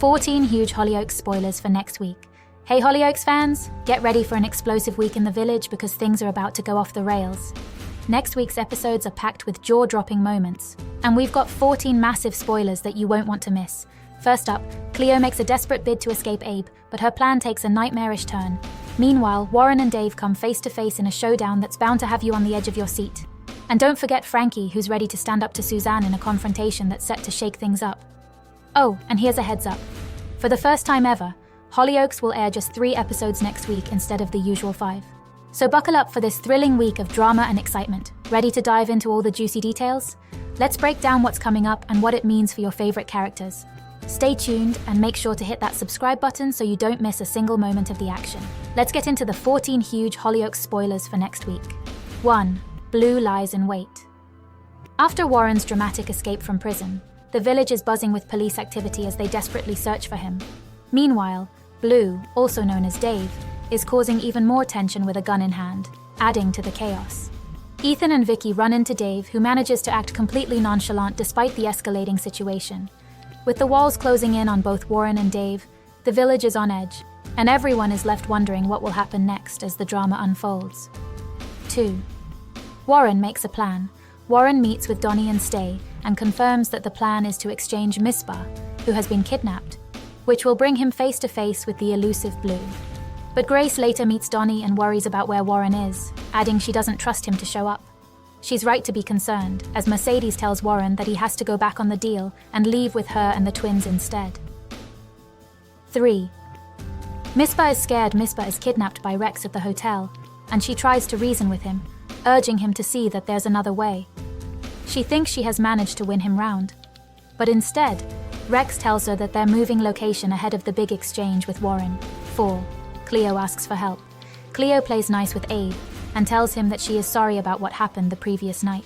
14 huge Hollyoaks spoilers for next week. Hey Hollyoaks fans, get ready for an explosive week in the village because things are about to go off the rails. Next week's episodes are packed with jaw-dropping moments, and we've got 14 massive spoilers that you won't want to miss. First up, Cleo makes a desperate bid to escape Abe, but her plan takes a nightmarish turn. Meanwhile, Warren and Dave come face to face in a showdown that's bound to have you on the edge of your seat. And don't forget Frankie, who's ready to stand up to Suzanne in a confrontation that's set to shake things up. Oh, and here's a heads up. For the first time ever, Hollyoaks will air just 3 episodes next week instead of the usual 5. So buckle up for this thrilling week of drama and excitement. Ready to dive into all the juicy details? Let's break down what's coming up and what it means for your favorite characters. Stay tuned and make sure to hit that subscribe button so you don't miss a single moment of the action. Let's get into the 14 huge Hollyoaks spoilers for next week. 1. Blue lies in wait. After Warren's dramatic escape from prison, the village is buzzing with police activity as they desperately search for him. Meanwhile, Blue, also known as Dave, is causing even more tension with a gun in hand, adding to the chaos. Ethan and Vicky run into Dave, who manages to act completely nonchalant despite the escalating situation. With the walls closing in on both Warren and Dave, the village is on edge, and everyone is left wondering what will happen next as the drama unfolds. 2. Warren makes a plan. Warren meets with Donnie and Stay and confirms that the plan is to exchange Misbah, who has been kidnapped, which will bring him face to face with the elusive Blue. But Grace later meets Donnie and worries about where Warren is, adding she doesn't trust him to show up. She's right to be concerned, as Mercedes tells Warren that he has to go back on the deal and leave with her and the twins instead. 3. Misa Is Scared. Misa is kidnapped by Rex at the hotel, and she tries to reason with him, urging him to see that there's another way. She thinks she has managed to win him round. But instead, Rex tells her that they're moving location ahead of the big exchange with Warren. 4. Cleo asks for help. Cleo plays nice with Abe and tells him that she is sorry about what happened the previous night.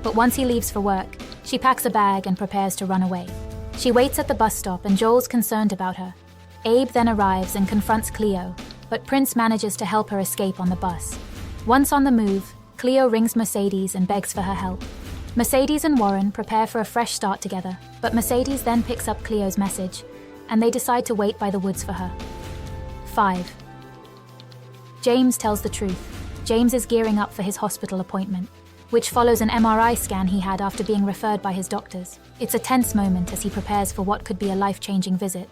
But once he leaves for work, she packs a bag and prepares to run away. She waits at the bus stop and Joel's concerned about her. Abe then arrives and confronts Cleo, but Prince manages to help her escape on the bus. Once on the move, Cleo rings Mercedes and begs for her help. Mercedes and Warren prepare for a fresh start together, but Mercedes then picks up Cleo's message, and they decide to wait by the woods for her. 5. James tells the truth. James is gearing up for his hospital appointment, which follows an MRI scan he had after being referred by his doctors. It's a tense moment as he prepares for what could be a life-changing visit.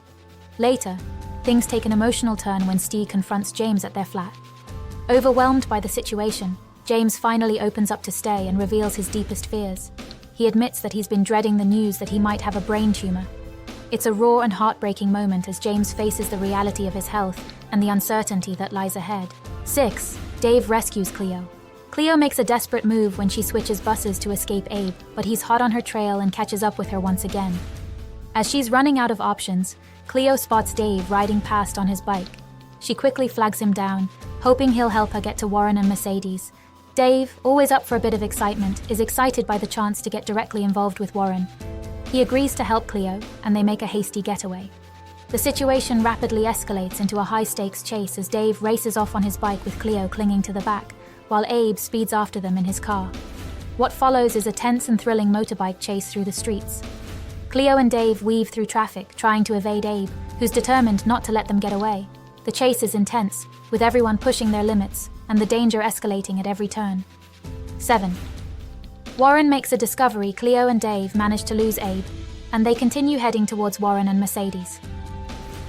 Later, things take an emotional turn when Steve confronts James at their flat. Overwhelmed by the situation, James finally opens up to Stay and reveals his deepest fears. He admits that he's been dreading the news that he might have a brain tumor. It's a raw and heartbreaking moment as James faces the reality of his health and the uncertainty that lies ahead. 6. Dave rescues Cleo. Cleo makes a desperate move when she switches buses to escape Abe, but he's hot on her trail and catches up with her once again. As she's running out of options, Cleo spots Dave riding past on his bike. She quickly flags him down, hoping he'll help her get to Warren and Mercedes. Dave, always up for a bit of excitement, is excited by the chance to get directly involved with Warren. He agrees to help Cleo, and they make a hasty getaway. The situation rapidly escalates into a high-stakes chase as Dave races off on his bike with Cleo clinging to the back, while Abe speeds after them in his car. What follows is a tense and thrilling motorbike chase through the streets. Cleo and Dave weave through traffic, trying to evade Abe, who's determined not to let them get away. The chase is intense, with everyone pushing their limits, and the danger escalating at every turn. 7. Warren makes a discovery. Cleo and Dave manage to lose Abe, and they continue heading towards Warren and Mercedes.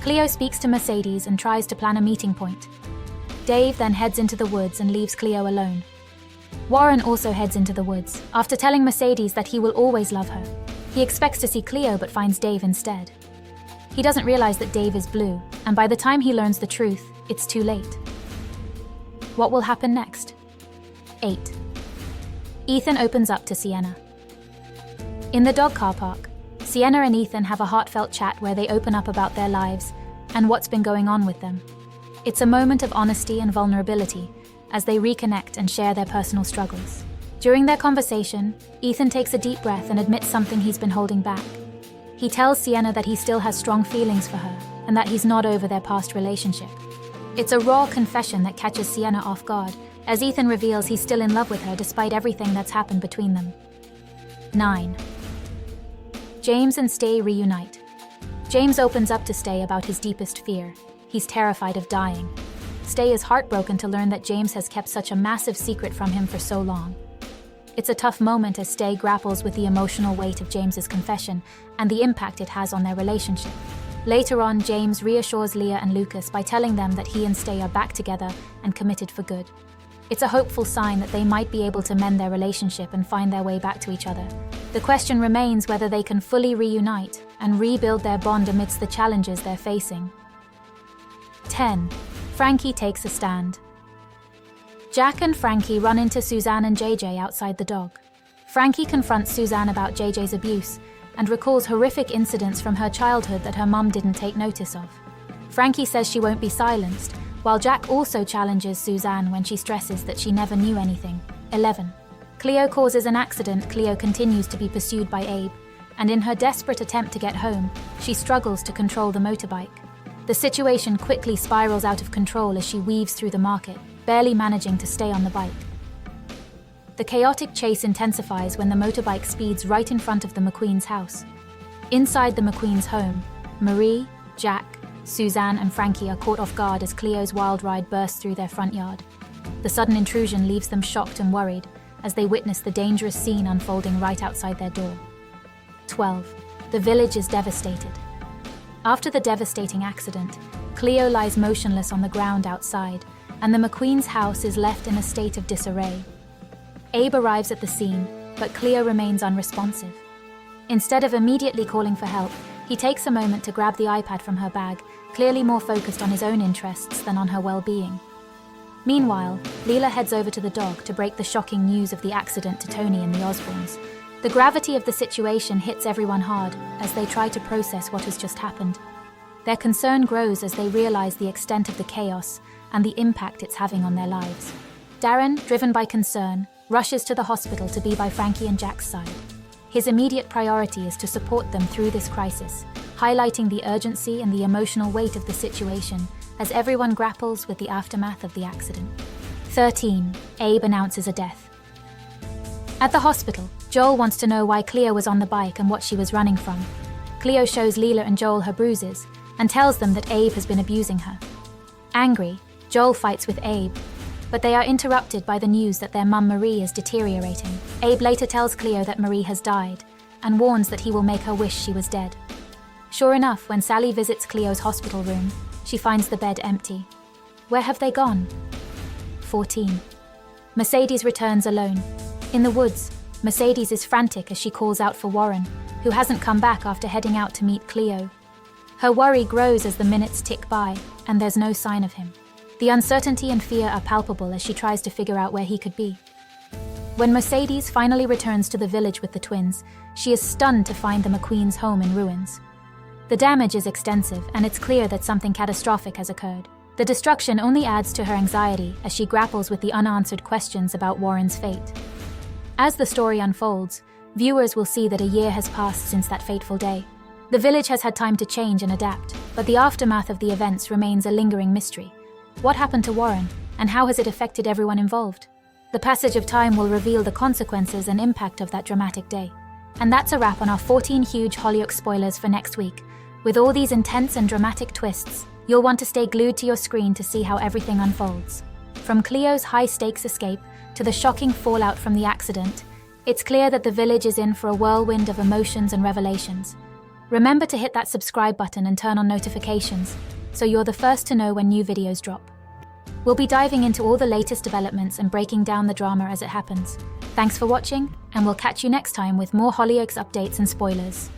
Cleo speaks to Mercedes and tries to plan a meeting point. Dave then heads into the woods and leaves Cleo alone. Warren also heads into the woods, after telling Mercedes that he will always love her. He expects to see Cleo but finds Dave instead. He doesn't realize that Dave is Blue, and by the time he learns the truth, it's too late. What will happen next? 8. Ethan opens up to Sienna. In the dog car park, Sienna and Ethan have a heartfelt chat where they open up about their lives and what's been going on with them. It's a moment of honesty and vulnerability as they reconnect and share their personal struggles. During their conversation, Ethan takes a deep breath and admits something he's been holding back. He tells Sienna that he still has strong feelings for her and that he's not over their past relationship. It's a raw confession that catches Sienna off guard, as Ethan reveals he's still in love with her despite everything that's happened between them. 9. James and Stay reunite. James opens up to Stay about his deepest fear. He's terrified of dying. Stay is heartbroken to learn that James has kept such a massive secret from him for so long. It's a tough moment as Stay grapples with the emotional weight of James's confession and the impact it has on their relationship. Later on, James reassures Leah and Lucas by telling them that he and Stay are back together and committed for good. It's a hopeful sign that they might be able to mend their relationship and find their way back to each other. The question remains whether they can fully reunite and rebuild their bond amidst the challenges they're facing. 10. Frankie takes a stand. Jack and Frankie run into Suzanne and JJ outside the dog. Frankie confronts Suzanne about JJ's abuse and recalls horrific incidents from her childhood that her mum didn't take notice of. Frankie says she won't be silenced, while Jack also challenges Suzanne when she stresses that she never knew anything. 11. Cleo causes an accident. Cleo continues to be pursued by Abe, and in her desperate attempt to get home, she struggles to control the motorbike. The situation quickly spirals out of control as she weaves through the market, barely managing to stay on the bike. The chaotic chase intensifies when the motorbike speeds right in front of the McQueens' house. Inside the McQueens' home, Marie, Jack, Suzanne and Frankie are caught off guard as Cleo's wild ride bursts through their front yard. The sudden intrusion leaves them shocked and worried as they witness the dangerous scene unfolding right outside their door. 12. The village is devastated. After the devastating accident, Cleo lies motionless on the ground outside, and the McQueens' house is left in a state of disarray. Abe arrives at the scene, but Cleo remains unresponsive. Instead of immediately calling for help, he takes a moment to grab the iPad from her bag, clearly more focused on his own interests than on her well-being. Meanwhile, Leela heads over to the dog to break the shocking news of the accident to Tony and the Osborns. The gravity of the situation hits everyone hard as they try to process what has just happened. Their concern grows as they realize the extent of the chaos and the impact it's having on their lives. Darren, driven by concern, rushes to the hospital to be by Frankie and Jack's side. His immediate priority is to support them through this crisis, highlighting the urgency and the emotional weight of the situation as everyone grapples with the aftermath of the accident. 13. Abe announces a death. At the hospital, Joel wants to know why Cleo was on the bike and what she was running from. Cleo shows Leela and Joel her bruises and tells them that Abe has been abusing her. Angry, Joel fights with Abe, but they are interrupted by the news that their mum Marie is deteriorating. Abe later tells Cleo that Marie has died and warns that he will make her wish she was dead. Sure enough, when Sally visits Cleo's hospital room, she finds the bed empty. Where have they gone? 14. Mercedes returns alone. In the woods, Mercedes is frantic as she calls out for Warren, who hasn't come back after heading out to meet Cleo. Her worry grows as the minutes tick by, and there's no sign of him. The uncertainty and fear are palpable as she tries to figure out where he could be. When Mercedes finally returns to the village with the twins, she is stunned to find the McQueens' home in ruins. The damage is extensive, and it's clear that something catastrophic has occurred. The destruction only adds to her anxiety as she grapples with the unanswered questions about Warren's fate. As the story unfolds, viewers will see that a year has passed since that fateful day. The village has had time to change and adapt, but the aftermath of the events remains a lingering mystery. What happened to Warren, and how has it affected everyone involved? The passage of time will reveal the consequences and impact of that dramatic day. And that's a wrap on our 14 huge Hollyoaks spoilers for next week. With all these intense and dramatic twists, you'll want to stay glued to your screen to see how everything unfolds. From Cleo's high-stakes escape to the shocking fallout from the accident, it's clear that the village is in for a whirlwind of emotions and revelations. Remember to hit that subscribe button and turn on notifications, so you're the first to know when new videos drop. We'll be diving into all the latest developments and breaking down the drama as it happens. Thanks for watching, and we'll catch you next time with more Hollyoaks updates and spoilers.